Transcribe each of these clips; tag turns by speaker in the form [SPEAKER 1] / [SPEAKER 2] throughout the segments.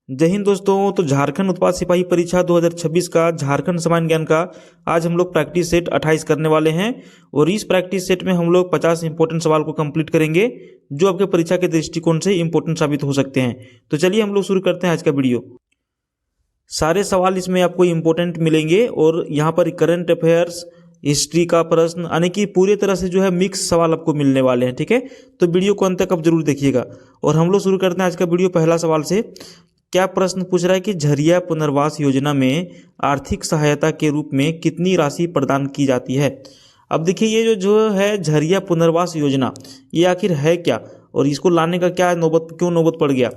[SPEAKER 1] जय हिंद दोस्तों। तो झारखंड उत्पाद सिपाही परीक्षा 2026 का झारखंड सामान्य ज्ञान का आज हम लोग प्रैक्टिस सेट 28 करने वाले हैं और इस प्रैक्टिस सेट में हम लोग 50 इंपॉर्टेंट सवाल को कंप्लीट करेंगे जो आपके परीक्षा के दृष्टिकोण से इंपॉर्टेंट साबित हो सकते हैं। तो चलिए हम लोग शुरू करते हैं आज का वीडियो। सारे सवाल इसमें आपको इंपॉर्टेंट मिलेंगे और यहाँ पर करंट अफेयर्स, हिस्ट्री का प्रश्न, यानी कि पूरे तरह से जो है मिक्स सवाल आपको मिलने वाले हैं। ठीक है, तो वीडियो को अंत तक आप जरूर देखिएगा। और हम लोग शुरू करते हैं आज का वीडियो पहला सवाल से। क्या प्रश्न पूछ रहा है कि झरिया पुनर्वास योजना में आर्थिक सहायता के रूप में कितनी राशि प्रदान की जाती है। अब देखिए ये जो है झरिया पुनर्वास योजना, ये आखिर है क्या और इसको लाने का क्या क्यों नौबत पड़ गया।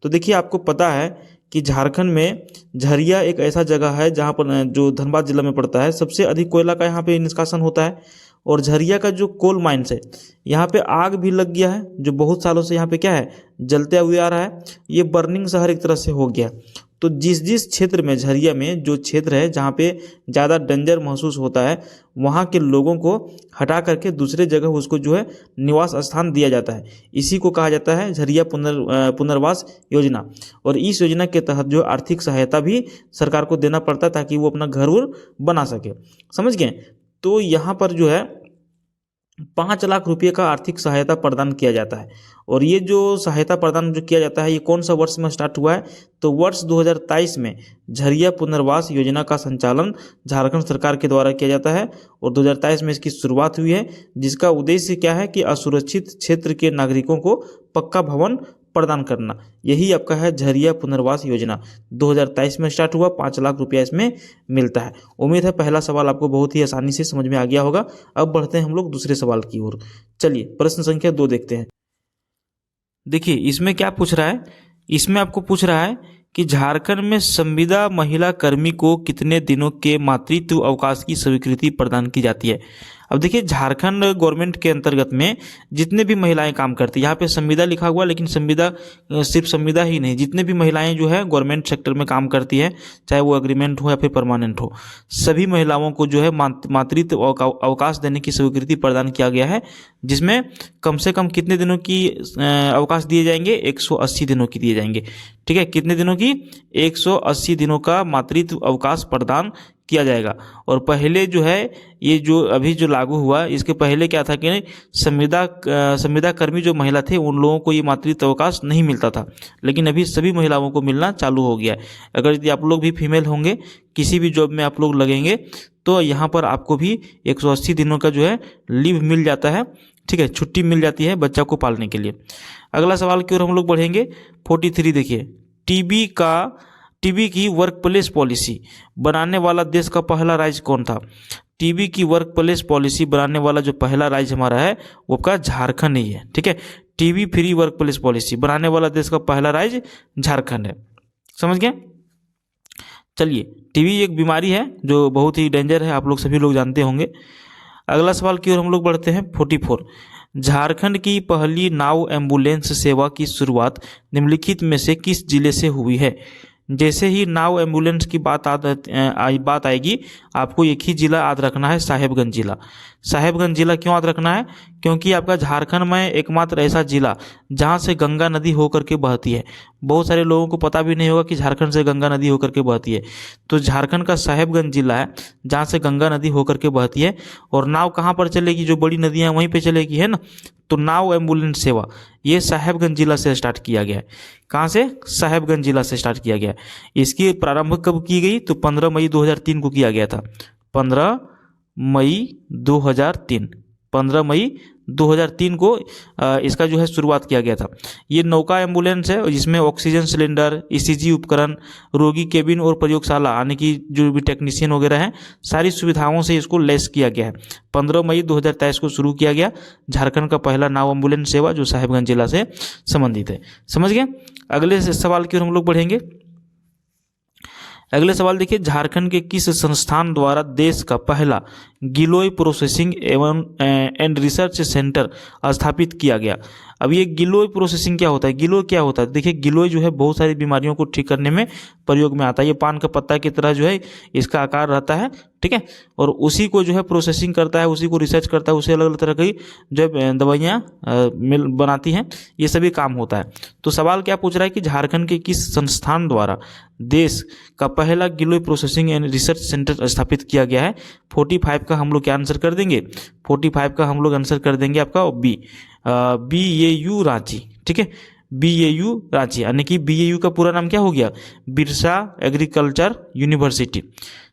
[SPEAKER 1] तो देखिए आपको पता है कि झारखंड में झरिया एक ऐसा जगह है जहाँ पर जो धनबाद जिला में पड़ता है, सबसे अधिक कोयला का यहाँ पे निष्कासन होता है। और झरिया का जो कोल माइंस है यहाँ पे आग भी लग गया है, जो बहुत सालों से यहाँ पे क्या है जलते हुए आ रहा है। ये बर्निंग शहर एक तरह से हो गया। तो जिस क्षेत्र में झरिया में जो क्षेत्र है जहाँ पे ज़्यादा डेंजर महसूस होता है, वहाँ के लोगों को हटा करके दूसरे जगह उसको जो है निवास स्थान दिया जाता है। इसी को कहा जाता है झरिया पुनर्वास योजना। और इस योजना के तहत जो आर्थिक सहायता भी सरकार को देना पड़ता है ताकि वो अपना घर उर बना सके। समझ गए। तो यहाँ पर जो है 5 लाख रुपये का आर्थिक सहायता प्रदान किया जाता है। और ये जो सहायता प्रदान जो किया जाता है ये कौन सा वर्ष में स्टार्ट हुआ है, तो वर्ष 2023 में झरिया पुनर्वास योजना का संचालन झारखंड सरकार के द्वारा किया जाता है। और 2023 में इसकी शुरुआत हुई है, जिसका उद्देश्य क्या है कि असुरक्षित क्षेत्र के नागरिकों को पक्का भवन प्रदान करना। यही आपका है झरिया पुनर्वास योजना। 2023 में स्टार्ट हुआ, 5 लाख रुपया इसमें मिलता है। उम्मीद है पहला सवाल आपको बहुत ही आसानी से समझ में आ गया होगा। अब बढ़ते हैं हम लोग दूसरे सवाल की ओर। चलिए प्रश्न संख्या 2 देखते हैं। देखिए इसमें क्या पूछ रहा है, इसमें आपको पूछ रहा है कि झारखंड में संविदा महिला कर्मी को कितने दिनों के मातृत्व अवकाश की स्वीकृति प्रदान की जाती है। अब देखिए झारखंड गवर्नमेंट के अंतर्गत में जितने भी महिलाएं काम करती है, यहाँ पे संविदा लिखा हुआ, लेकिन संविदा सिर्फ संविदा ही नहीं, जितने भी महिलाएं जो है गवर्नमेंट सेक्टर में काम करती है, चाहे वो एग्रीमेंट हो या फिर परमानेंट हो, सभी महिलाओं को जो है मातृत्व अवकाश देने की स्वीकृति प्रदान किया गया है। जिसमें कम से कम कितने दिनों की अवकाश दिए जाएंगे, 180 दिनों की दिए जाएंगे। ठीक है, कितने दिनों की, 180 दिनों का मातृत्व अवकाश प्रदान किया जाएगा। और पहले जो है ये जो अभी जो लागू हुआ, इसके पहले क्या था कि संविदा कर्मी जो महिला थे उन लोगों को ये मातृत्व अवकाश नहीं मिलता था, लेकिन अभी सभी महिलाओं को मिलना चालू हो गया है। अगर यदि आप लोग भी फीमेल होंगे, किसी भी जॉब में आप लोग लगेंगे, तो यहाँ पर आपको भी 180 दिनों का जो है लीव मिल जाता है। ठीक है, छुट्टी मिल जाती है बच्चा को पालने के लिए। अगला सवाल की ओर हम लोग बढ़ेंगे। 43 देखिए, टीबी की वर्क प्लेस पॉलिसी बनाने वाला देश का पहला राज्य कौन था। टीबी की वर्क प्लेस पॉलिसी बनाने वाला जो पहला राज्य हमारा है वो आपका झारखंड ही है। ठीक है, TB free work place policy बनाने वाला देश का पहला राज्य झारखंड है। समझ गए। चलिए, टीबी एक बीमारी है जो बहुत ही डेंजर है, आप लोग सभी लोग जानते होंगे। अगला सवाल की ओर हम लोग बढ़ते हैं। 44, झारखंड की पहली नाव एम्बुलेंस सेवा की शुरुआत निम्नलिखित में से किस जिले से हुई है। जैसे ही नाव एम्बुलेंस की बात आएगी, आपको एक ही जिला याद रखना है, साहेबगंज जिला। साहेबगंज जिला क्यों याद रखना है, क्योंकि आपका झारखंड में एकमात्र ऐसा जिला जहां से गंगा नदी होकर के बहती है। बहुत सारे लोगों को पता भी नहीं होगा कि झारखंड से गंगा नदी होकर के बहती है। तो झारखंड का साहेबगंज जिला है जहां से गंगा नदी होकर के बहती है। और नाव कहाँ पर चलेगी, जो बड़ी नदियाँ वहीं पर चलेगी, है ना। तो नाव एम्बुलेंस सेवा ये साहेबगंज जिला से स्टार्ट किया गया है। कहाँ से, साहेबगंज जिला से स्टार्ट किया गया है। इसकी प्रारंभ कब की गई, तो 15 मई 2003 को किया गया था। 15 मई 2003 15 मई 2003 को इसका जो है शुरुआत किया गया था। ये नौका एम्बुलेंस है जिसमें ऑक्सीजन सिलेंडर, ईसीजी उपकरण, रोगी केबिन और प्रयोगशाला, यानी कि जो भी टेक्नीशियन वगैरह हैं, सारी सुविधाओं से इसको लैस किया गया है। 15 मई 2023 को शुरू किया गया। झारखंड का पहला नाव एम्बुलेंस सेवा जो साहेबगंज जिला से संबंधित है। समझ गए। अगले सवाल की ओर हम लोग बढ़ेंगे। अगले सवाल देखिए, झारखंड के किस संस्थान द्वारा देश का पहला गिलोय प्रोसेसिंग एंड रिसर्च सेंटर स्थापित किया गया। अब ये गिलोय प्रोसेसिंग क्या होता है, गिलोय क्या होता है। देखिए गिलोय जो है बहुत सारी बीमारियों को ठीक करने में प्रयोग में आता है। ये पान का पत्ता की तरह जो है इसका आकार रहता है, ठीक है, और उसी को जो है प्रोसेसिंग करता है, उसी को रिसर्च करता है, उसे अलग अलग तरह की जो है दवाइयाँ मिल बनाती हैं, ये सभी काम होता है। तो सवाल क्या पूछ रहा है कि झारखंड के किस संस्थान द्वारा देश का पहला गिलोय प्रोसेसिंग एंड रिसर्च सेंटर स्थापित किया गया है। 45 का हम लोग क्या आंसर कर देंगे, 45 का हम लोग आंसर कर देंगे आपका बी, BAU रांची, ठीक है, BAU रांची, यानी कि BAU का पूरा नाम क्या हो गया, बिरसा एग्रीकल्चर यूनिवर्सिटी,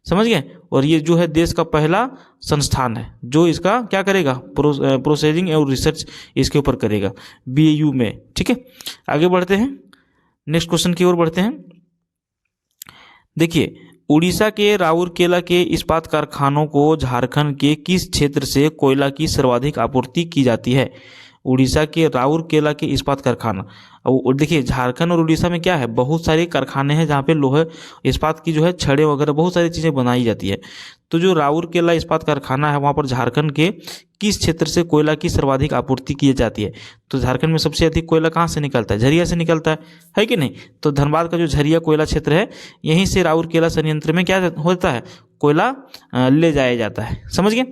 [SPEAKER 1] समझ गए। और ये जो है देश का पहला संस्थान है जो इसका क्या करेगा, प्रोसेसिंग और रिसर्च इसके ऊपर करेगा, BAU में, ठीक है। आगे बढ़ते हैं, नेक्स्ट क्वेश्चन की ओर बढ़ते हैं। देखिए, उड़ीसा के राउरकेला के इस्पात कारखानों को झारखंड के किस क्षेत्र से कोयला की सर्वाधिक आपूर्ति की जाती है। उड़ीसा के राउरकेला के इस्पात कारखाना, और देखिए झारखंड और उड़ीसा में क्या है, बहुत सारे कारखाने हैं जहाँ पे लोहे इस्पात की जो है छड़ें वगैरह बहुत सारी चीज़ें बनाई जाती है। तो जो राउरकेला इस्पात कारखाना है वहाँ पर झारखंड के किस क्षेत्र से कोयला की सर्वाधिक आपूर्ति की जाती है। तो झारखंड में सबसे अधिक कोयला कहाँ से निकलता है, झरिया से निकलता है कि नहीं। तो धनबाद का जो झरिया कोयला क्षेत्र है, यहीं से राउरकेला संयंत्र में क्या होता है, कोयला ले जाया जाता है, समझ गए।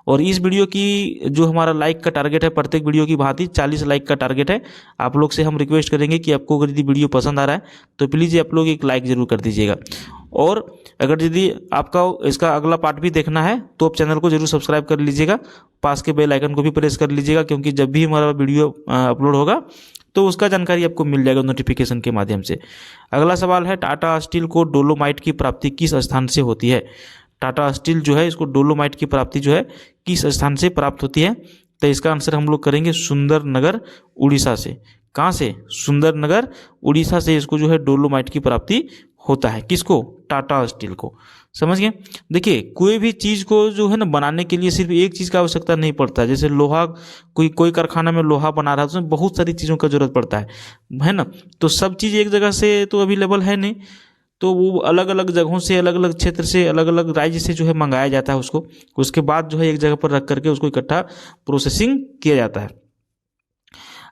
[SPEAKER 1] और इस वीडियो की जो हमारा लाइक का टारगेट है, प्रत्येक वीडियो की भांति 40 लाइक का टारगेट है। आप लोग से हम रिक्वेस्ट करेंगे कि आपको अगर यदि वीडियो पसंद आ रहा है तो प्लीज़ आप लोग एक लाइक ज़रूर कर दीजिएगा। और अगर यदि आपका इसका अगला पार्ट भी देखना है तो आप चैनल को जरूर सब्सक्राइब कर लीजिएगा, पास के बेल आइकन को भी प्रेस कर लीजिएगा, क्योंकि जब भी हमारा वीडियो अपलोड होगा तो उसका जानकारी आपको मिल जाएगा नोटिफिकेशन के माध्यम से। अगला सवाल है, टाटा स्टील को डोलोमाइट की प्राप्ति किस स्थान से होती है। टाटा स्टील जो है इसको डोलोमाइट की प्राप्ति जो है किस स्थान से प्राप्त होती है। तो इसका आंसर हम लोग करेंगे सुंदरनगर उड़ीसा से। कहाँ से, सुंदरनगर उड़ीसा से इसको जो है डोलोमाइट की प्राप्ति होता है। किसको, टाटा स्टील को, समझ गए। देखिए कोई भी चीज़ को जो है ना बनाने के लिए सिर्फ एक चीज़ का आवश्यकता नहीं पड़ता। जैसे लोहा, कोई कारखाना में लोहा बना रहा है तो उसमें बहुत सारी चीज़ों का जरूरत पड़ता है ना। तो सब चीज़ एक जगह से तो अवेलेबल है नहीं, तो वो अलग अलग जगहों से, अलग अलग क्षेत्र से, अलग अलग राज्य से जो है मंगाया जाता है उसको, उसके बाद जो है एक जगह पर रख करके उसको इकट्ठा प्रोसेसिंग किया जाता है।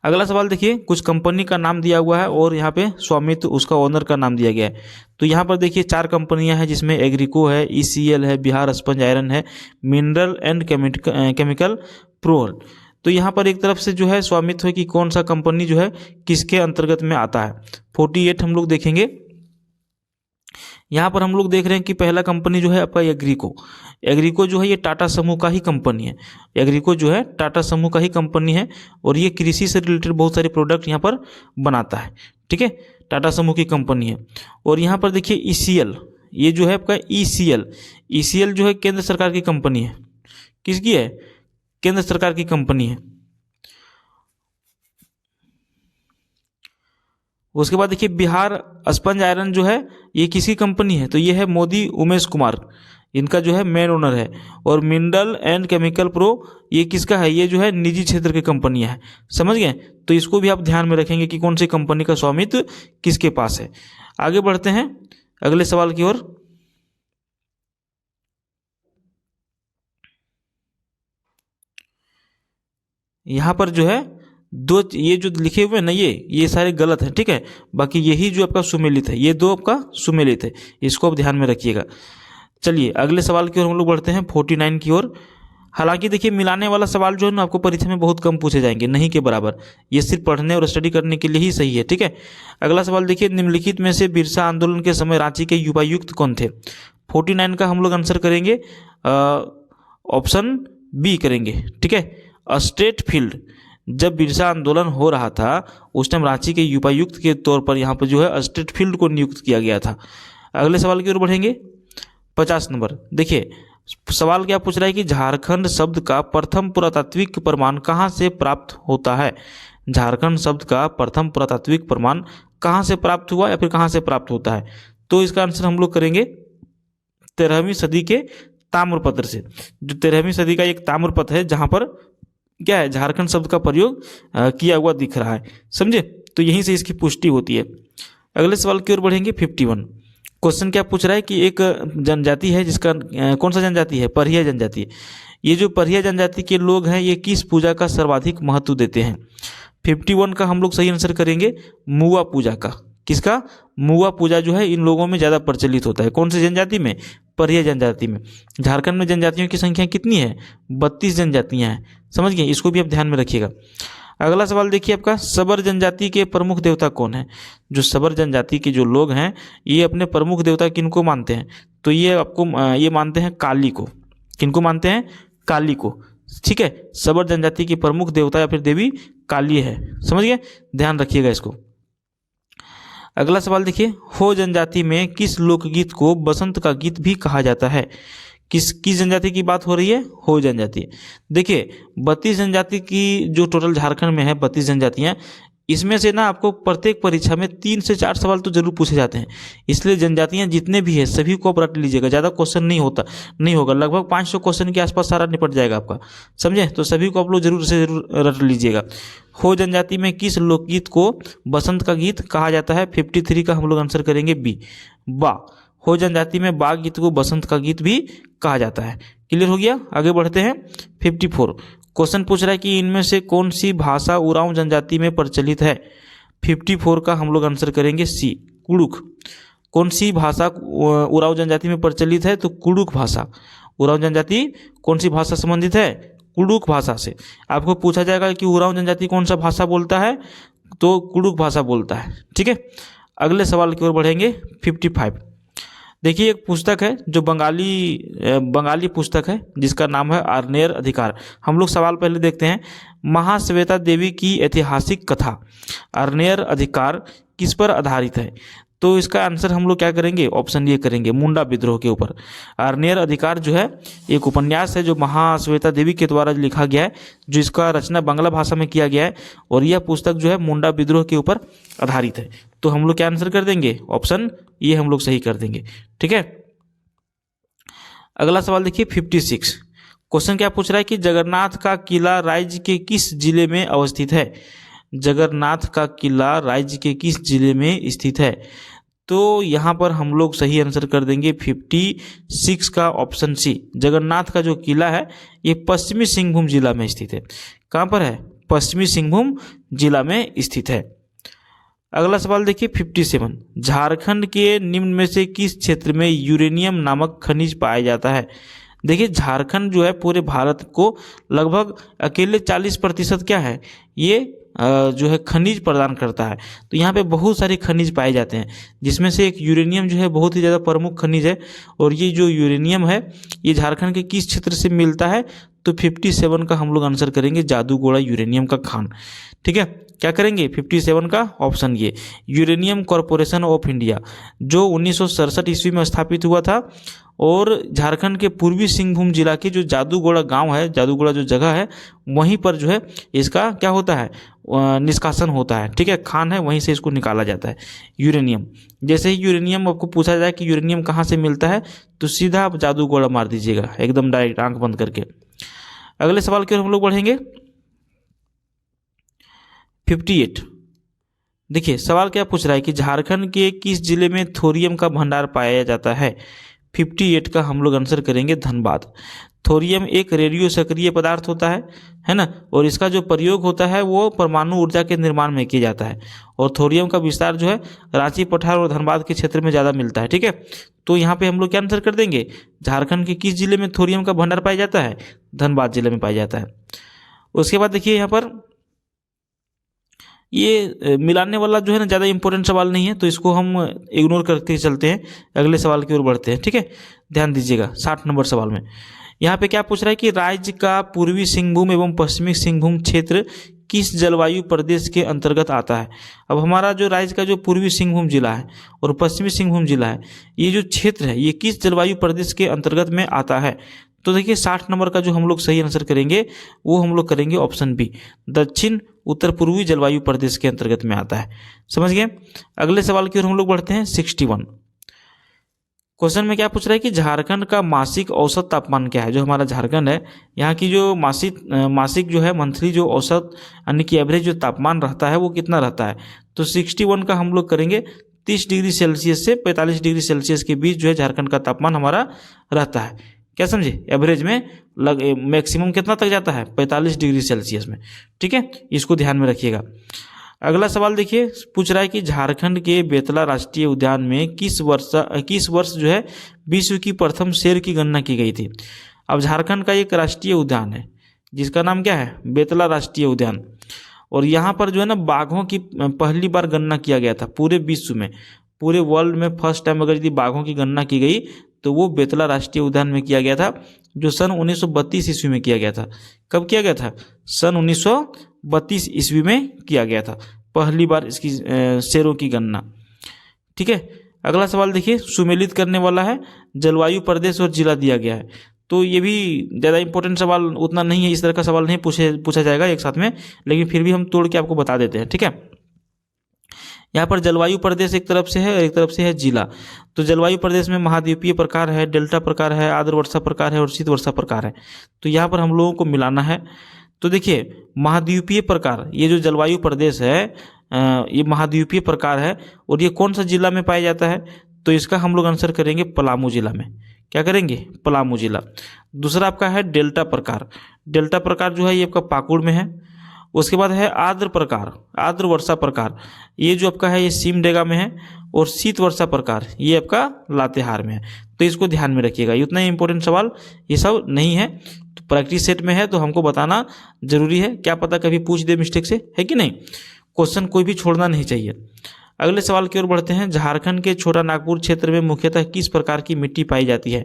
[SPEAKER 1] अगला सवाल देखिए, कुछ कंपनी का नाम दिया हुआ है और यहाँ पे स्वामित्व उसका ओनर का नाम दिया गया है। तो यहाँ पर देखिए 4 कंपनियां हैं जिसमें एग्रीको है, ECL है, बिहार स्पंज आयरन है, मिनरल एंड केमिकल प्रोल। तो यहाँ पर एक तरफ से जो है स्वामित्व है कि कौन सा कंपनी जो है किसके अंतर्गत में आता है। 48 हम लोग देखेंगे। यहाँ पर हम लोग देख रहे हैं कि पहला कंपनी जो है आपका एग्रीको जो है ये टाटा समूह का ही कंपनी है। एग्रीको जो है टाटा समूह का ही कंपनी है और ये कृषि से रिलेटेड बहुत सारे प्रोडक्ट यहाँ पर बनाता है, ठीक है, टाटा समूह की कंपनी है। और यहाँ पर देखिए ECL, ये जो है आपका ECL जो है केंद्र सरकार की कंपनी है। किसकी है, केंद्र सरकार की कंपनी है। उसके बाद देखिए बिहार स्पंज आयरन जो है ये किसी कंपनी है, तो ये है मोदी उमेश कुमार, इनका जो है मेन ओनर है। और मिनरल एंड केमिकल प्रो ये किसका है, ये जो है निजी क्षेत्र की कंपनियां है, समझ गए। तो इसको भी आप ध्यान में रखेंगे कि कौन सी कंपनी का स्वामित्व किसके पास है। आगे बढ़ते हैं अगले सवाल की ओर। यहाँ पर जो है ये जो लिखे हुए ना ये सारे गलत हैं, ठीक है। बाकी यही जो आपका सुमेलित है, ये 2 आपका सुमेलित है, इसको आप ध्यान में रखिएगा। चलिए अगले सवाल की ओर हम लोग बढ़ते हैं 49 की ओर। हालांकि देखिए मिलाने वाला सवाल जो है ना आपको परीक्षा में बहुत कम पूछे जाएंगे, नहीं के बराबर, ये सिर्फ पढ़ने और स्टडी करने के लिए ही सही है, ठीक है। अगला सवाल देखिए, निम्नलिखित में से बिरसा आंदोलन के समय रांची के युवायुक्त कौन थे। 49 का हम लोग आंसर करेंगे ऑप्शन बी करेंगे, ठीक है। स्टेट फील्ड, जब बिरसा आंदोलन हो रहा था उस टाइम रांची के उपायुक्त के तौर पर यहाँ पर जो है स्टेट फील्ड को नियुक्त किया गया था। अगले सवाल की ओर बढ़ेंगे 50 नंबर। देखिए सवाल क्या पूछ रहा है कि झारखंड शब्द का प्रथम पुरातात्विक प्रमाण कहाँ से प्राप्त होता है। झारखंड शब्द का प्रथम पुरातात्विक प्रमाण कहाँ से प्राप्त हुआ या फिर कहाँ से प्राप्त होता है। तो इसका आंसर हम लोग करेंगे 13वीं सदी के ताम्रपत्र से। जो 13वीं सदी का एक ताम्रपत्र है जहाँ पर क्या है, झारखंड शब्द का प्रयोग किया हुआ दिख रहा है, समझे। तो यहीं से इसकी पुष्टि होती है। अगले सवाल की ओर बढ़ेंगे 51। क्वेश्चन क्या पूछ रहा है कि एक जनजाति है जिसका कौन सा जनजाति है, परिया जनजाति। ये जो परिया जनजाति के लोग हैं ये किस पूजा का सर्वाधिक महत्व देते हैं। 51 का हम लोग सही आंसर करेंगे मुआ पूजा का। किसका, मुआ पूजा जो है इन लोगों में ज़्यादा प्रचलित होता है। कौन सी जनजाति में? परिया जनजाति में। झारखंड में जनजातियों की संख्या कितनी है? 32 जनजातियाँ हैं। समझ गए, इसको भी आप ध्यान में रखिएगा। अगला सवाल देखिए आपका, सबर जनजाति के प्रमुख देवता कौन है? जो सबर जनजाति के जो लोग हैं ये अपने प्रमुख देवता किनको मानते हैं? तो ये आपको ये मानते हैं काली को। किनको मानते हैं? काली को। ठीक है, सबर जनजाति की प्रमुख देवता या फिर देवी काली है। समझ गए, ध्यान रखिएगा इसको। अगला सवाल देखिए, हो जनजाति में किस लोकगीत को बसंत का गीत भी कहा जाता है? किस जनजाति की बात हो रही है? हो जनजाति। देखिए 32 जनजाति की जो टोटल झारखंड में है 32 जनजातियाँ, इसमें से ना आपको प्रत्येक परीक्षा में 3 से 4 सवाल तो जरूर पूछे जाते हैं। इसलिए जनजातियाँ जितने भी है सभी को आप रट लीजिएगा, ज़्यादा क्वेश्चन नहीं होगा, लगभग 500 क्वेश्चन के आसपास सारा निपट जाएगा आपका। समझे? तो सभी को आप लोग जरूर से जरूर रट लीजिएगा। हो जनजाति में किस लोकगीत को बसंत का गीत कहा जाता है? 53 का हम लोग आंसर करेंगे बी, बा। हो जनजाति में बा गीत को बसंत का गीत भी कहा जाता है। क्लियर हो गया? आगे बढ़ते हैं। 54 क्वेश्चन पूछ रहा है कि इनमें से कौन सी भाषा उरांव जनजाति में प्रचलित है? 54 का हम लोग आंसर करेंगे सी, कुड़ुक। कौन सी भाषा उरांव जनजाति में प्रचलित है? तो कुड़ुक भाषा। उरांव जनजाति कौन सी भाषा संबंधित है? कुड़ुक भाषा से। आपको पूछा जाएगा कि उरांव जनजाति कौन सा भाषा बोलता है? तो कुड़ुक भाषा बोलता है। ठीक है, अगले सवाल की ओर बढ़ेंगे। 55 देखिए, एक पुस्तक है जो बंगाली पुस्तक है जिसका नाम है आर्नेर अधिकार। हम लोग सवाल पहले देखते हैं। महाश्वेता देवी की ऐतिहासिक कथा आर्नेर अधिकार किस पर आधारित है? तो इसका आंसर हम लोग क्या करेंगे? ऑप्शन ये करेंगे, मुंडा विद्रोह के ऊपर। आर्नेर अधिकार जो है एक उपन्यास है जो महाश्वेता देवी के द्वारा लिखा गया है, जो इसका रचना बांग्ला भाषा में किया गया है, और यह पुस्तक जो है मुंडा विद्रोह के ऊपर आधारित है। तो हम लोग क्या आंसर कर देंगे? ऑप्शन ये हम लोग सही कर देंगे। ठीक है, अगला सवाल देखिए 56 क्वेश्चन क्या पूछ रहा है कि जगन्नाथ का किला राज्य के किस जिले में अवस्थित है? जगन्नाथ का किला राज्य के किस जिले में स्थित है? तो यहाँ पर हम लोग सही आंसर कर देंगे 56 का ऑप्शन सी। जगन्नाथ का जो किला है ये पश्चिमी सिंहभूम जिला में स्थित है। कहाँ पर है? पश्चिमी सिंहभूम जिला में स्थित है। अगला सवाल देखिए 57 झारखंड के निम्न में से किस क्षेत्र में यूरेनियम नामक खनिज पाया जाता है? देखिए झारखंड जो है पूरे भारत को लगभग अकेले 40% क्या है, ये जो है खनिज प्रदान करता है। तो यहाँ पे बहुत सारे खनिज पाए जाते हैं, जिसमें से एक यूरेनियम जो है बहुत ही ज़्यादा प्रमुख खनिज है। और ये जो यूरेनियम है ये झारखंड के किस क्षेत्र से मिलता है? तो 57 का हम लोग आंसर करेंगे जादूगोड़ा यूरेनियम का खान। ठीक है, क्या करेंगे? 57 का ऑप्शन ये, यूरेनियम कॉरपोरेशन ऑफ इंडिया, जो 1967 ईस्वी में स्थापित हुआ था। और झारखंड के पूर्वी सिंहभूम जिला के जो जादूगोड़ा गांव है, जादूगोड़ा जो जगह है, वहीं पर जो है इसका क्या होता है? निष्कासन होता है। ठीक है, खान है, वहीं से इसको निकाला जाता है यूरेनियम। जैसे ही यूरेनियम आपको पूछा जाए कि यूरेनियम कहाँ से मिलता है, तो सीधा आप जादूगोड़ा मार दीजिएगा, एकदम डायरेक्ट आंख बंद करके। अगले सवाल की ओर हम लोग बढ़ेंगे। 58 देखिए सवाल क्या पूछ रहा है कि झारखंड के किस जिले में थोरियम का भंडार पाया जाता है? 58 का हम लोग आंसर करेंगे धनबाद। थोरियम एक रेडियो सक्रिय पदार्थ होता है ना, और इसका जो प्रयोग होता है वो परमाणु ऊर्जा के निर्माण में किया जाता है। और थोरियम का विस्तार जो है रांची, पठार और धनबाद के क्षेत्र में ज़्यादा मिलता है। ठीक है, तो यहाँ पे हम लोग क्या आंसर कर देंगे? झारखंड के किस जिले में थोरियम का भंडार पाया जाता है? धनबाद जिले में पाया जाता है। उसके बाद देखिए यहाँ पर ये मिलाने वाला जो है ना ज़्यादा इंपॉर्टेंट सवाल नहीं है, तो इसको हम इग्नोर करके चलते हैं, अगले सवाल की ओर बढ़ते हैं। ठीक है, ध्यान दीजिएगा 60 नंबर सवाल में यहाँ पे क्या पूछ रहा है कि राज्य का पूर्वी सिंहभूम एवं पश्चिमी सिंहभूम क्षेत्र किस जलवायु प्रदेश के अंतर्गत आता है? अब हमारा जो राज्य का जो पूर्वी सिंहभूम जिला है और पश्चिमी सिंहभूम जिला है, ये जो क्षेत्र है ये किस जलवायु प्रदेश के अंतर्गत में आता है? तो देखिए 60 नंबर का जो हम लोग सही आंसर करेंगे वो हम लोग करेंगे ऑप्शन बी, दक्षिण उत्तर पूर्वी जलवायु प्रदेश के अंतर्गत में आता है। समझ गए? अगले सवाल की ओर हम लोग बढ़ते हैं। 61 क्वेश्चन में क्या पूछ रहा है कि झारखंड का मासिक औसत तापमान क्या है? जो हमारा झारखंड है यहाँ की जो मासिक जो है मंथली जो औसत यानी कि एवरेज जो तापमान रहता है वो कितना रहता है? तो 61 का हम लोग करेंगे 30 डिग्री सेल्सियस से 45 डिग्री सेल्सियस के बीच जो है झारखंड का तापमान हमारा रहता है। क्या समझे? एवरेज में मैक्सिमम कितना तक जाता है? 45 डिग्री सेल्सियस में। ठीक है, इसको ध्यान में रखिएगा। अगला सवाल देखिए, पूछ रहा है कि झारखंड के बेतला राष्ट्रीय उद्यान में किस वर्ष जो है विश्व की प्रथम शेर की गणना की गई थी। अब झारखंड का एक राष्ट्रीय उद्यान है जिसका नाम क्या है, बेतला राष्ट्रीय उद्यान, और यहाँ पर जो है ना बाघों की पहली बार गणना किया गया था पूरे विश्व में, पूरे वर्ल्ड में फर्स्ट टाइम अगर यदि बाघों की गणना की गई तो वो बेतला राष्ट्रीय उद्यान में किया गया था, जो सन 1932 ईस्वी में किया गया था। कब किया गया था, सन 1932 ईस्वी में किया गया था पहली बार इसकी शेरों की गणना। ठीक है, अगला सवाल देखिए, सुमेलित करने वाला है, जलवायु, प्रदेश और जिला दिया गया है। तो ये भी ज़्यादा इंपॉर्टेंट सवाल उतना नहीं है, इस तरह का सवाल नहीं पूछा जाएगा एक साथ में, लेकिन फिर भी हम तोड़ के आपको बता देते हैं। ठीक है, यहाँ पर जलवायु प्रदेश एक तरफ से है और एक तरफ से है जिला। तो जलवायु प्रदेश में महाद्वीपीय प्रकार है, डेल्टा प्रकार है, आर्द्र वर्षा प्रकार है और शीत वर्षा प्रकार है। तो यहाँ पर हम लोगों को मिलाना है। तो देखिए, महाद्वीपीय प्रकार, ये जो जलवायु प्रदेश है ये महाद्वीपीय प्रकार है, और ये कौन सा जिला में पाया जाता है, तो इसका हम लोग आंसर करेंगे पलामू जिला में। क्या करेंगे, पलामू जिला। दूसरा आपका है डेल्टा प्रकार। डेल्टा प्रकार जो है ये आपका पाकुड़ में है। उसके बाद है आर्द्र प्रकार, आर्द्र वर्षा प्रकार, ये जो आपका है ये सिमडेगा में है। और शीत वर्षा प्रकार ये आपका लातेहार में है। तो इसको ध्यान में रखिएगा, ये उतना इंपॉर्टेंट सवाल ये सब नहीं है, तो प्रैक्टिस सेट में है तो हमको बताना जरूरी है, क्या पता कभी पूछ दे मिस्टेक से, है कि नहीं। क्वेश्चन कोई भी छोड़ना नहीं चाहिए। अगले सवाल की ओर बढ़ते हैं, झारखंड के छोटा नागपुर क्षेत्र में मुख्यतः किस प्रकार की मिट्टी पाई जाती है।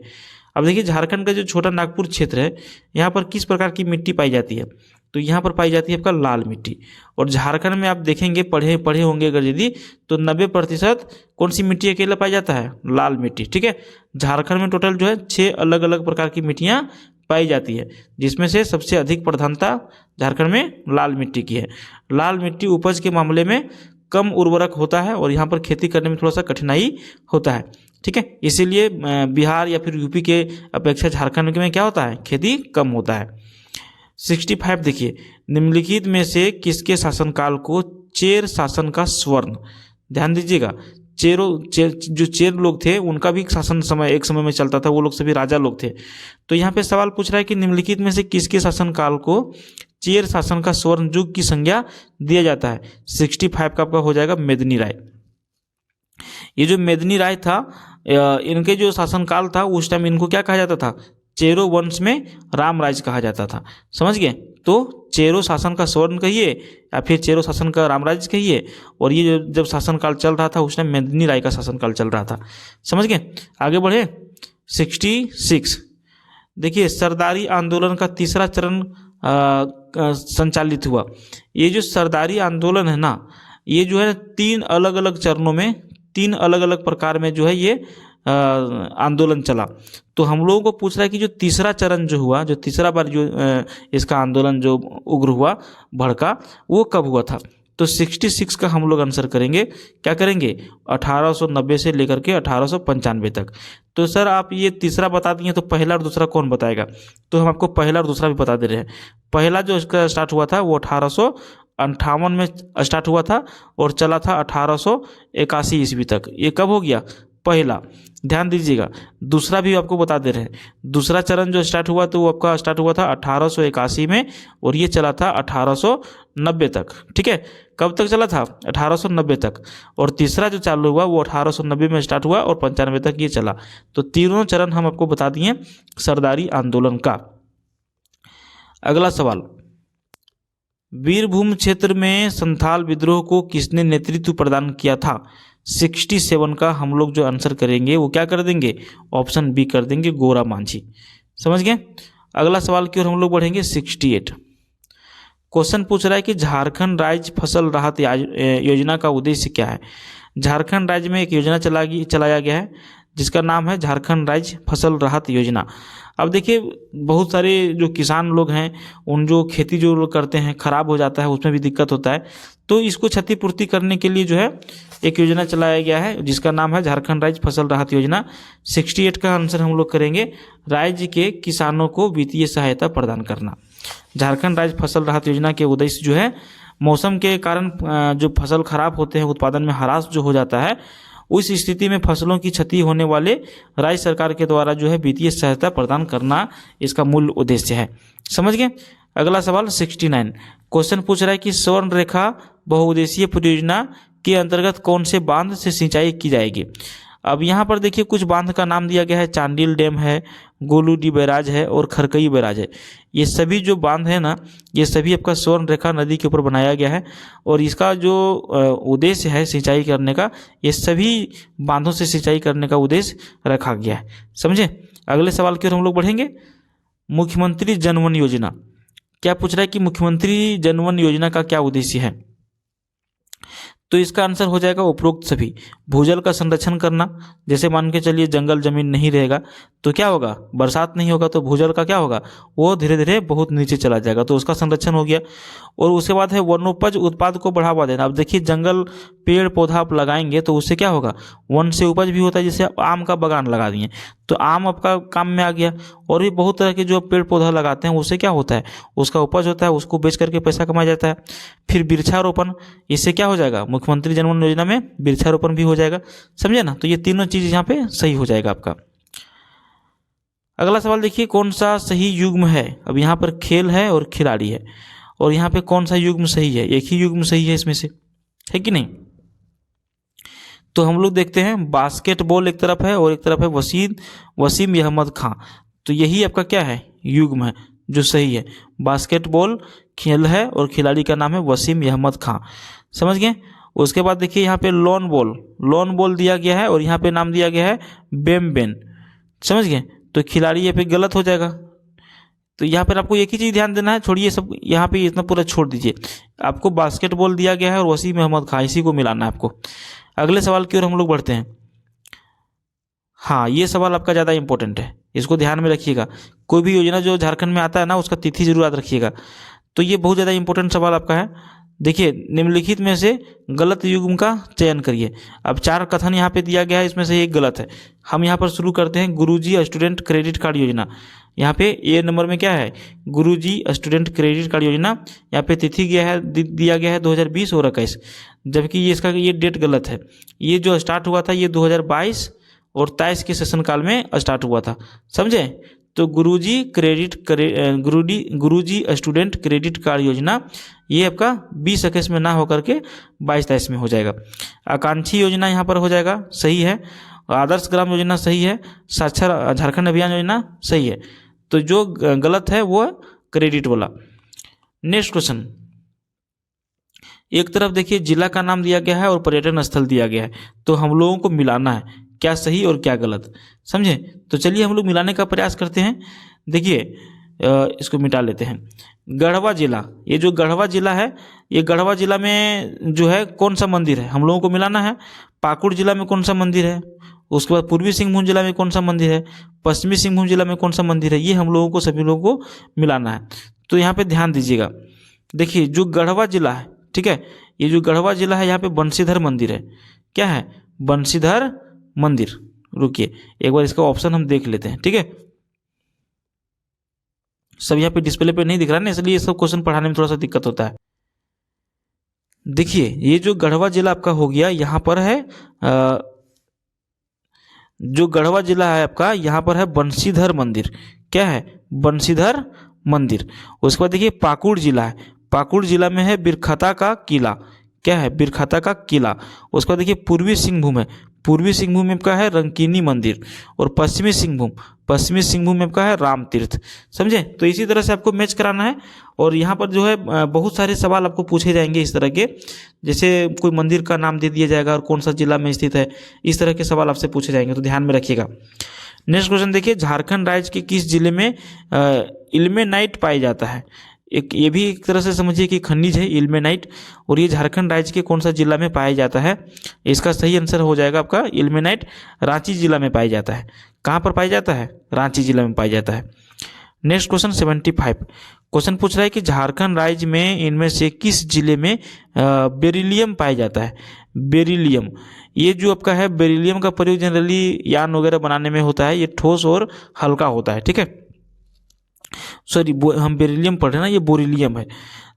[SPEAKER 1] अब देखिए, झारखंड का जो छोटा नागपुर क्षेत्र है यहाँ पर किस प्रकार की मिट्टी पाई जाती है, तो यहाँ पर पाई जाती है आपका लाल मिट्टी। और झारखंड में आप देखेंगे, पढ़े होंगे अगर यदि, तो 90% कौन सी मिट्टी अकेला पाई जाता है, लाल मिट्टी। ठीक है, झारखंड में टोटल जो है 6 अलग अलग प्रकार की मिट्टियाँ पाई जाती है, जिसमें से सबसे अधिक प्रधानता झारखंड में लाल मिट्टी की है। लाल मिट्टी उपज के मामले में कम उर्वरक होता है और यहाँ पर खेती करने में थोड़ा सा कठिनाई होता है। ठीक है, इसीलिए बिहार या फिर यूपी के अपेक्षा झारखंड में क्या होता है, खेती कम होता है। 65 देखिए, निम्नलिखित में से किसके शासनकाल को चेर शासन का स्वर्ण, ध्यान दीजिएगा, जो चेर लोग थे उनका भी शासन समय एक समय में चलता था, वो लोग सभी राजा लोग थे। तो यहाँ पे सवाल पूछ रहा है कि निम्नलिखित में से किसके शासनकाल को चेर शासन का स्वर्ण युग की संज्ञा दिया जाता है। 65 का आपका हो जाएगा मेदिनी राय। ये जो मेदिनी राय था, इनके जो शासनकाल था उस टाइम इनको क्या कहा जाता था, चेरो वंश में रामराज कहा जाता था। समझ गए, तो चेरो शासन का स्वर्ण कहिए या फिर चेरो शासन का रामराज कहिए, और ये जब शासनकाल चल रहा था उस टाइम मेदिनी राय का शासनकाल चल रहा था। समझ गए, आगे बढ़े। 66 देखिए, सरदारी आंदोलन का तीसरा चरण संचालित हुआ। ये जो सरदारी आंदोलन है ना, ये जो है 3 अलग अलग चरणों में, 3 अलग अलग प्रकार में जो है ये आंदोलन चला। तो हम लोगों को पूछ रहा है कि जो तीसरा चरण जो हुआ, जो तीसरा बार जो इसका आंदोलन जो उग्र हुआ, भड़का, वो कब हुआ था। तो 66 का हम लोग आंसर करेंगे। क्या करेंगे, 1890 से लेकर के 1895 तक। तो सर आप ये तीसरा बता दिए, तो पहला और दूसरा कौन बताएगा, तो हम आपको पहला और दूसरा भी बता दे रहे हैं। पहला जो इसका स्टार्ट हुआ था वो 1858 में स्टार्ट हुआ था और चला था 1881 ईस्वी तक। ये कब हो गया, पहला, ध्यान दीजिएगा। दूसरा भी आपको बता दे रहे हैं, दूसरा चरण जो स्टार्ट हुआ तो वो आपका स्टार्ट हुआ था 1881 में और ये चला था 1890 तक। ठीक है, कब तक चला था, 1890 तक। और तीसरा जो चालू हुआ वो 1890 में स्टार्ट हुआ और 95 तक ये चला। तो तीनों चरण हम आपको बता दिए सरदारी आंदोलन का। अगला सवाल, बीरभूम क्षेत्र में संथाल विद्रोह को किसने नेतृत्व प्रदान किया था। 67 का हम लोग जो आंसर करेंगे वो क्या कर देंगे, ऑप्शन बी कर देंगे, गोरा मांझी। समझ गए। अगला सवाल की ओर हम लोग बढ़ेंगे। 68 क्वेश्चन पूछ रहा है कि झारखंड राज्य फसल राहत योजना का उद्देश्य क्या है। झारखंड राज्य में एक योजना चलाया गया है जिसका नाम है झारखंड राज्य फसल राहत योजना। अब देखिए, बहुत सारे जो किसान लोग हैं, उन जो खेती जो लोग करते हैं खराब हो जाता है, उसमें भी दिक्कत होता है। तो इसको क्षतिपूर्ति करने के लिए जो है एक योजना चलाया गया है जिसका नाम है झारखंड राज्य फसल राहत योजना। 68 का आंसर हम लोग करेंगे, राज्य के किसानों को वित्तीय सहायता प्रदान करना। झारखंड राज्य फसल राहत योजना के उद्देश्य जो है, मौसम के कारण जो फसल खराब होते हैं, उत्पादन में ह्रास जो हो जाता है, उस स्थिति में फसलों की क्षति होने वाले राज्य सरकार के द्वारा जो है वित्तीय सहायता प्रदान करना इसका मूल उद्देश्य है। समझ गए। अगला सवाल 69 क्वेश्चन पूछ रहा है कि स्वर्ण रेखा बहुउद्देशीय परियोजना के अंतर्गत कौन से बांध से सिंचाई की जाएगी। अब यहाँ पर देखिए कुछ बांध का नाम दिया गया है, चांडिल डैम है, गोलूडी बैराज है और खरकई बैराज है। ये सभी जो बांध है ना, ये सभी आपका स्वर्ण रेखा नदी के ऊपर बनाया गया है और इसका जो उद्देश्य है सिंचाई करने का, ये सभी बांधों से सिंचाई करने का उद्देश्य रखा गया है। समझे। अगले सवाल की ओर हम लोग बढ़ेंगे। मुख्यमंत्री जनवन योजना, क्या पूछ रहा है कि मुख्यमंत्री जनवन योजना का क्या उद्देश्य है। तो इसका आंसर हो जाएगा उपरोक्त सभी। भूजल का संरक्षण करना, जैसे मान के चलिए जंगल जमीन नहीं रहेगा तो क्या होगा, बरसात नहीं होगा तो भूजल का क्या होगा, वो धीरे धीरे बहुत नीचे चला जाएगा, तो उसका संरक्षण हो गया। और उसके बाद है वनोपज उत्पाद को बढ़ावा देना। अब देखिए जंगल पेड़ पौधा आप लगाएंगे तो उससे क्या होगा, वन से उपज भी होता है। जैसे आप आम का बागान लगा दिए तो आम आपका काम में आ गया। और भी बहुत तरह के जो पेड़ पौधा लगाते हैं उससे क्या होता है, उसका उपज होता है, उसको बेच करके पैसा कमाया जाता है। फिर वृक्षारोपण, इससे क्या हो जाएगा, मुख्यमंत्री जनवन योजना में वृक्षारोपण भी हो जाएगा। समझे ना। तो ये तीनों चीज यहाँ पे सही हो जाएगा आपका। अगला सवाल देखिए, कौन सा सही युग्म है। अब यहाँ पर खेल है और खिलाड़ी है, और यहाँ पे कौन सा युग्म सही है, एक ही युग्म सही है इसमें से, है कि नहीं। तो हम लोग देखते हैं बास्केटबॉल एक तरफ है और एक तरफ है वसीम अहमद खां। तो यही आपका क्या है, युग्म है जो सही है। बास्केटबॉल खेल है और खिलाड़ी का नाम है वसीम अहमद खां। समझ गए। उसके बाद देखिए यहाँ पे लॉन बॉल दिया गया है और यहाँ पे नाम दिया गया है बेन। समझ गए। तो खिलाड़ी यहाँ पे गलत हो जाएगा। तो यहाँ पर आपको एक ही चीज़ ध्यान देना है, छोड़िए सब, यहाँ पे इतना पूरा छोड़ दीजिए। आपको बास्केटबॉल दिया गया है और वसीम अहमद खां, इसी को मिलाना है आपको। अगले सवाल की ओर हम लोग बढ़ते हैं। हाँ, ये सवाल आपका ज़्यादा इंपॉर्टेंट है, इसको ध्यान में रखिएगा। कोई भी योजना जो झारखंड में आता है ना, उसका तिथि जरूर याद रखिएगा। तो ये बहुत ज़्यादा इंपॉर्टेंट सवाल आपका है। देखिए, निम्नलिखित में से गलत युग्म का चयन करिए। अब 4 कथन यहाँ पे दिया गया है, इसमें से एक गलत है। हम यहाँ पर शुरू करते हैं, गुरुजी स्टूडेंट क्रेडिट कार्ड योजना। यहाँ पे ए नंबर में क्या है, गुरुजी स्टूडेंट क्रेडिट कार्ड योजना। यहाँ पे तिथि दिया गया है 2020 और 21, जबकि ये इसका ये डेट गलत है। ये जो स्टार्ट हुआ था ये 2022 और 23 के सेशन काल में स्टार्ट हुआ था। समझे। तो गुरुजी स्टूडेंट क्रेडिट कार्ड योजना ये आपका 20-21 में ना होकर के 22-23 में हो जाएगा। आकांक्षी योजना यहाँ पर हो जाएगा, सही है। आदर्श ग्राम योजना सही है। साक्षर झारखंड अभियान योजना सही है। तो जो गलत है वो क्रेडिट वाला। नेक्स्ट क्वेश्चन, एक तरफ देखिए जिला का नाम दिया गया है और पर्यटन स्थल दिया गया है, तो हम लोगों को मिलाना है क्या सही और क्या गलत। समझे। तो चलिए हम लोग मिलाने का प्रयास करते हैं। देखिए इसको मिटा लेते हैं। गढ़वा जिला, ये जो गढ़वा जिला है, ये गढ़वा जिला में जो है कौन सा मंदिर है, हम लोगों को मिलाना है। पाकुड़ जिला में कौन सा मंदिर है, उसके बाद पूर्वी सिंहभूम जिला में कौन सा मंदिर है, पश्चिमी सिंहभूम जिला में कौन सा मंदिर है, ये हम लोगों को सभी लोगों को मिलाना है। तो यहाँ पे ध्यान दीजिएगा। देखिए जो गढ़वा जिला है, ठीक है, ये जो गढ़वा जिला है यहाँ पे बंशीधर मंदिर है। क्या है, बंशीधर मंदिर। रुकिए एक बार इसका ऑप्शन हम देख लेते हैं, ठीक है। सब यहाँ पे डिस्प्ले पे नहीं दिख रहा ना, इसलिए सब क्वेश्चन पढ़ाने में थोड़ा सा दिक्कत होता है। देखिए ये जो गढ़वा जिला आपका हो गया, यहाँ पर है जो गढ़वा जिला है आपका, यहाँ पर है बंशीधर मंदिर। क्या है, बंशीधर मंदिर। उसके बाद देखिए पाकुड़ जिला है, पाकुड़ जिला में है बिरखता का किला। क्या है, बिरखता का किला। उसके बाद देखिए पूर्वी सिंहभूम है, पूर्वी सिंहभूम में का है रंकीनी मंदिर। और पश्चिमी सिंहभूम में का है राम तीर्थ। समझे। तो इसी तरह से आपको मैच कराना है। और यहाँ पर जो है बहुत सारे सवाल आपको पूछे जाएंगे इस तरह के, जैसे कोई मंदिर का नाम दे दिया जाएगा और कौन सा जिला में स्थित है, इस तरह के सवाल आपसे पूछे जाएंगे, तो ध्यान में रखिएगा। नेक्स्ट क्वेश्चन देखिए, झारखंड राज्य के किस जिले में इल्मेनाइट पाया जाता है। ये भी एक तरह से समझिए कि खनिज है इल्मेनाइट, और ये झारखंड राज्य के कौन सा जिला में पाया जाता है। इसका सही आंसर हो जाएगा आपका इल्मेनाइट रांची जिला में पाया जाता है। कहाँ पर पाया जाता है, रांची जिला में पाया जाता है। नेक्स्ट क्वेश्चन 75 क्वेश्चन पूछ रहा है कि झारखंड राज्य में इनमें से किस जिले में बेरिलियम पाया जाता है। बेरिलियम, ये जो आपका है बेरिलियम का प्रयोग जनरली यान वगैरह बनाने में होता है। ये ठोस और हल्का होता है, ठीक है। सॉरी हम बेरिलियम पढ़ रहे हैं ना, ये बोरिलियम है।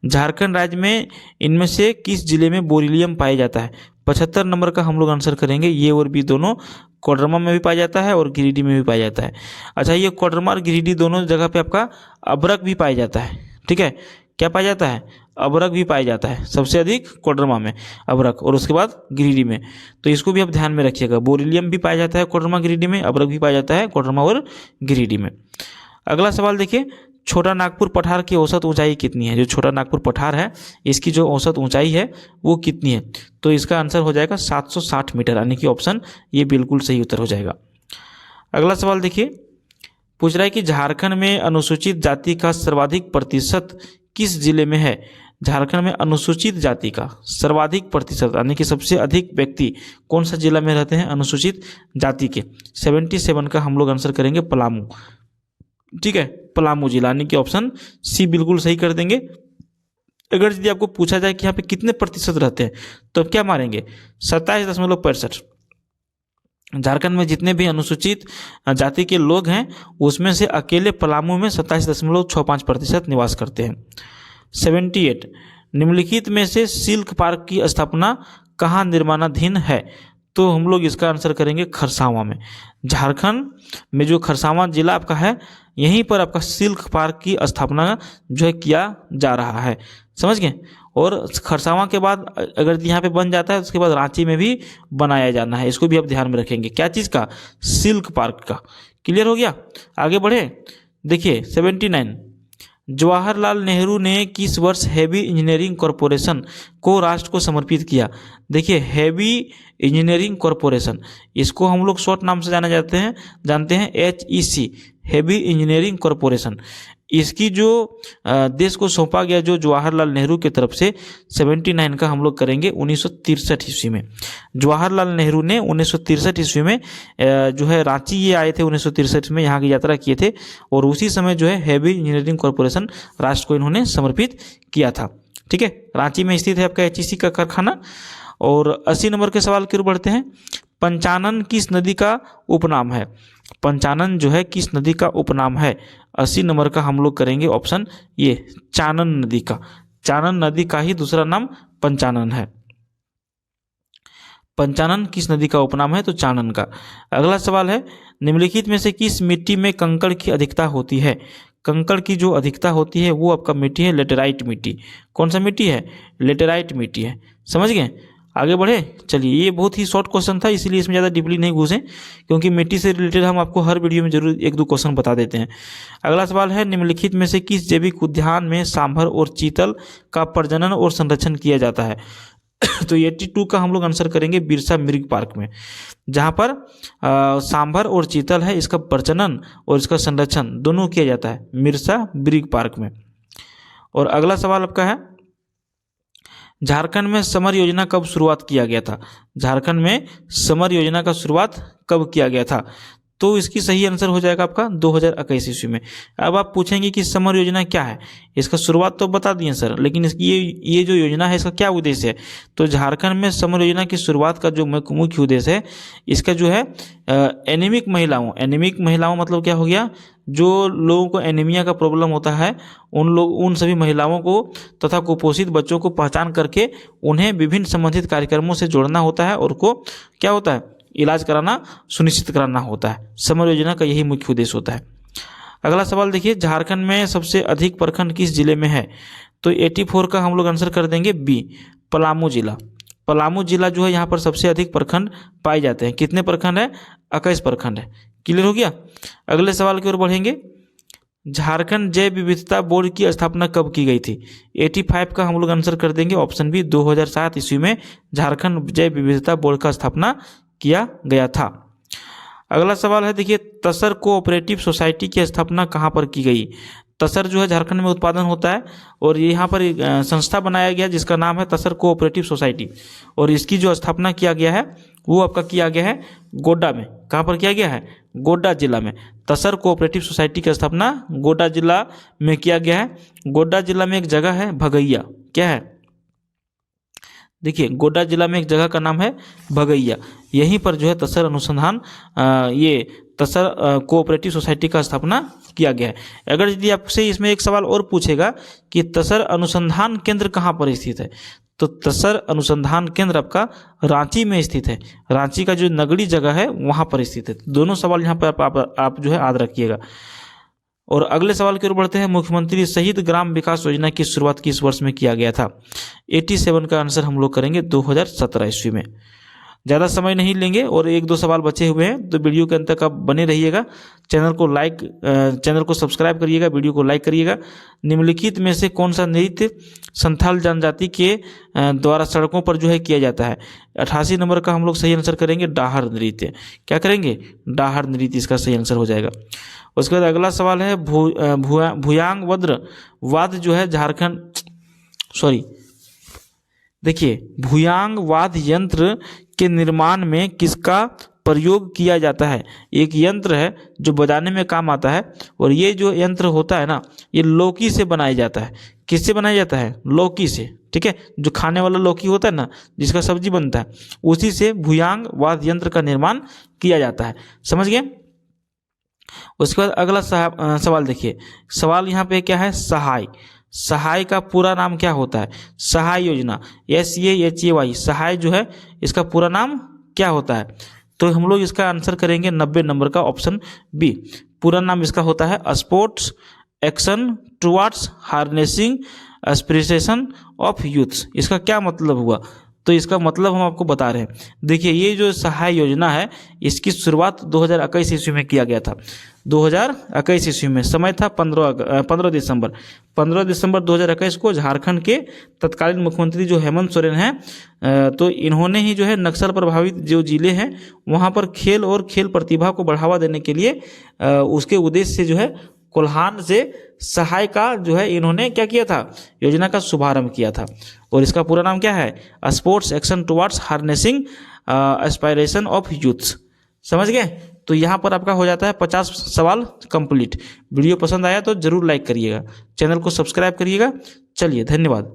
[SPEAKER 1] झारखंड राज्य में इनमें से किस जिले में बोरिलियम पाया जाता है। 75 नंबर का हम लोग आंसर करेंगे। ये और भी दोनों कोडरमा में भी पाया जाता है और गिरिडीह में भी पाया जाता है। अच्छा, ये कोडरमा और गिरिडीह दोनों जगह पे आपका अभ्रक भी पाया जाता है, ठीक है। क्या पाया जाता है, अबरक भी पाया जाता है, सबसे अधिक कोडरमा में अबरक, और उसके बाद गिरिडीह में। तो इसको भी आप ध्यान में रखिएगा, बोरिलियम भी पाया जाता है कोडरमा गिरिडीह में, अबरक भी पाया जाता है कोडरमा और गिरिडीह में। अगला सवाल देखिए, छोटा नागपुर पठार की औसत ऊंचाई कितनी है। जो छोटा नागपुर पठार है इसकी जो औसत ऊंचाई है वो कितनी है, तो इसका आंसर हो जाएगा 760 मीटर, यानी कि ऑप्शन ये बिल्कुल सही उत्तर हो जाएगा। अगला सवाल देखिए, पूछ रहा है कि झारखंड में अनुसूचित जाति का सर्वाधिक प्रतिशत किस जिले में है। झारखंड में अनुसूचित जाति का सर्वाधिक प्रतिशत, यानी कि सबसे अधिक व्यक्ति कौन सा जिला में रहते हैं अनुसूचित जाति के। 77 का हम लोग आंसर करेंगे पलामू। ठीक है, पलामू जिला, यानी कि ऑप्शन सी बिल्कुल सही कर देंगे। अगर यदि आपको पूछा जाए कि यहाँ पे कितने प्रतिशत रहते हैं तो आप क्या मारेंगे, 27.65। झारखंड में जितने भी अनुसूचित जाति के लोग हैं उसमें से अकेले पलामू में 27.65% निवास करते हैं। 78, निम्नलिखित में से सिल्क पार्क की स्थापना कहाँ निर्माणाधीन है। तो हम लोग इसका आंसर करेंगे खरसावां में। झारखंड में जो खरसावां जिला आपका है यहीं पर आपका सिल्क पार्क की स्थापना जो है किया जा रहा है, समझ गए। और खरसावां के बाद अगर यहाँ पे बन जाता है उसके बाद रांची में भी बनाया जाना है, इसको भी आप ध्यान में रखेंगे। क्या चीज़ का, सिल्क पार्क का। क्लियर हो गया, आगे बढ़े। देखिए 79, जवाहरलाल नेहरू ने किस वर्ष हैवी इंजीनियरिंग कॉरपोरेशन को राष्ट्र को समर्पित किया। देखिए हैवी इंजीनियरिंग कॉरपोरेशन, इसको हम लोग शॉर्ट नाम से जानते हैं HEC, हैवी इंजीनियरिंग कॉरपोरेशन। इसकी जो देश को सौंपा गया जो जवाहरलाल नेहरू की तरफ से 79 का हम लोग करेंगे 1963 ईस्वी में। जवाहरलाल नेहरू ने 1963 ईस्वी में जो है रांची ये आए थे, 1963 में यहाँ की यात्रा किए थे, और उसी समय जो है हैवी इंजीनियरिंग कॉरपोरेशन राष्ट्र को इन्होंने समर्पित किया था। ठीक है, रांची में स्थित है आपका HEC का कारखाना। और 80 नंबर के सवाल की ओर बढ़ते हैं। पंचानन किस नदी का उपनाम है। पंचानन जो है किस नदी का उपनाम है। 80 नंबर का हम लोग करेंगे ऑप्शन ये, चानन नदी का। चानन नदी का ही दूसरा नाम पंचानन है। पंचानन किस नदी का उपनाम है, तो चानन का। अगला सवाल है, निम्नलिखित में से किस मिट्टी में कंकड़ की अधिकता होती है। कंकड़ की जो अधिकता होती है वो आपका मिट्टी है लेटेराइट मिट्टी। कौन सा मिट्टी है, लेटेराइट मिट्टी है, समझ गए। आगे बढ़े, चलिए ये बहुत ही शॉर्ट क्वेश्चन था इसलिए इसमें ज़्यादा डीपली नहीं घुसे, क्योंकि मिट्टी से रिलेटेड हम आपको हर वीडियो में जरूर 1-2 क्वेश्चन बता देते हैं। अगला सवाल है, निम्नलिखित में से किस जैविक उद्यान में सांभर और चीतल का प्रजनन और संरक्षण किया जाता है। तो 82 का हम लोग आंसर करेंगे बिरसा मृग पार्क में, जहाँ पर सांभर और चीतल है, इसका प्रजनन और इसका संरक्षण दोनों किया जाता है बिरसा मृग पार्क में। और अगला सवाल आपका है, झारखंड में समर योजना कब शुरुआत किया गया था। झारखंड में समर योजना का शुरुआत कब किया गया था, तो इसकी सही आंसर हो जाएगा आपका 2021 ईस्वी में। अब आप पूछेंगे कि समर योजना क्या है, इसका शुरुआत तो बता दिए सर, लेकिन इसकी ये जो योजना है इसका क्या उद्देश्य है। तो झारखंड में समर योजना की शुरुआत का जो मुख्य उद्देश्य है इसका जो है एनीमिक महिलाओं मतलब क्या हो गया, जो लोगों को एनीमिया का प्रॉब्लम होता है उन सभी महिलाओं को तथा कुपोषित बच्चों को पहचान करके उन्हें विभिन्न संबंधित कार्यक्रमों से जोड़ना होता है और को क्या होता है, इलाज कराना सुनिश्चित कराना होता है। समर योजना का यही मुख्य उद्देश्य होता है। अगला सवाल देखिए, झारखंड में सबसे अधिक प्रखंड किस जिले में है। तो 84 का हम लोग आंसर कर देंगे बी, पलामू जिला। पलामू जिला जो है यहाँ पर सबसे अधिक प्रखंड पाए जाते हैं। कितने प्रखंड है, 21 प्रखंड है। क्लियर हो गया। अगले सवाल की ओर बढ़ेंगे, झारखंड जैव विविधता बोर्ड की स्थापना कब की गई थी। 85 का हम लोग आंसर कर देंगे ऑप्शन बी, 2007 ईस्वी में झारखंड जैव विविधता बोर्ड का स्थापना किया गया था। अगला सवाल है देखिए, तसर कोऑपरेटिव सोसाइटी की स्थापना कहाँ पर की गई। तसर जो है झारखंड में उत्पादन होता है और यहाँ पर एक संस्था बनाया गया जिसका नाम है तसर कोऑपरेटिव सोसाइटी, और इसकी जो स्थापना किया गया है वो आपका किया गया है गोड्डा में। कहाँ पर किया गया है, गोड्डा जिला में। तसर कोऑपरेटिव सोसाइटी की स्थापना गोड्डा जिला में किया गया है। गोड्डा जिला में एक जगह है भगैया, क्या है, देखिए गोड्डा जिला में एक जगह का नाम है भगैया, यहीं पर जो है तसर अनुसंधान ये तसर कोऑपरेटिव सोसाइटी का स्थापना किया गया है। अगर यदि आपसे इसमें एक सवाल और पूछेगा कि तसर अनुसंधान केंद्र कहाँ पर स्थित है, तो तसर अनुसंधान केंद्र आपका रांची में स्थित है। रांची का जो नगड़ी जगह है वहाँ पर स्थित है। दोनों सवाल यहाँ पर आप जो है याद रखिएगा। और अगले सवाल की ओर बढ़ते हैं। मुख्यमंत्री शहीद ग्राम विकास योजना की शुरुआत किस वर्ष में किया गया था? 87 का आंसर हम लोग करेंगे 2017 ईस्वी में। ज़्यादा समय नहीं लेंगे और एक दो सवाल बचे हुए हैं, तो वीडियो के अंत तक आप बने रहिएगा। चैनल को सब्सक्राइब करिएगा, वीडियो को लाइक करिएगा। निम्नलिखित में से कौन सा नृत्य संथाल जनजाति के द्वारा सड़कों पर जो है किया जाता है? 88 नंबर का हम लोग सही आंसर करेंगे डाहर नृत्य। क्या करेंगे? डाहर नृत्य इसका सही आंसर हो जाएगा। उसके बाद अगला सवाल है भुयांग वज्र वाद्य जो है झारखंड, देखिए भुयांग वाद्य यंत्र के निर्माण में किसका प्रयोग किया जाता है? एक यंत्र है जो बजाने में काम आता है, और ये जो यंत्र होता है ना, ये लौकी से बनाया जाता है। किससे बनाया जाता है? लौकी से, ठीक है। जो खाने वाला लौकी होता है ना, जिसका सब्जी बनता है, उसी से भुयांग वाद्य यंत्र का निर्माण किया जाता है। समझ गए? उसके बाद अगला सवाल देखिए। सवाल यहाँ पे क्या है? सहाय। सहाय का पूरा नाम क्या होता है? सहाय योजना, SAHAY, सहाय जो है इसका पूरा नाम क्या होता है? तो हम लोग इसका आंसर करेंगे 90 नंबर का ऑप्शन बी। पूरा नाम इसका होता है sports action towards harnessing aspiration of youths. इसका क्या मतलब हुआ? तो इसका मतलब हम आपको बता रहे हैं। देखिए ये जो सहाय योजना है, इसकी शुरुआत 2021 ईस्वी में किया गया था। 2021 ईस्वी में समय था 15 दिसंबर 2021 को झारखंड के तत्कालीन मुख्यमंत्री जो हेमंत सोरेन हैं, तो इन्होंने ही जो है नक्सल प्रभावित जो जिले हैं वहाँ पर खेल और खेल प्रतिभा को बढ़ावा देने के लिए उसके उद्देश्य से जो है कोल्हान से सहाय का जो है इन्होंने क्या किया था? योजना का शुभारंभ किया था। और इसका पूरा नाम क्या है? Sports action towards harnessing aspiration of youths. समझ गए? तो यहाँ पर आपका हो जाता है 50 सवाल कंप्लीट। वीडियो पसंद आया तो जरूर लाइक करिएगा, चैनल को सब्सक्राइब करिएगा। चलिए धन्यवाद।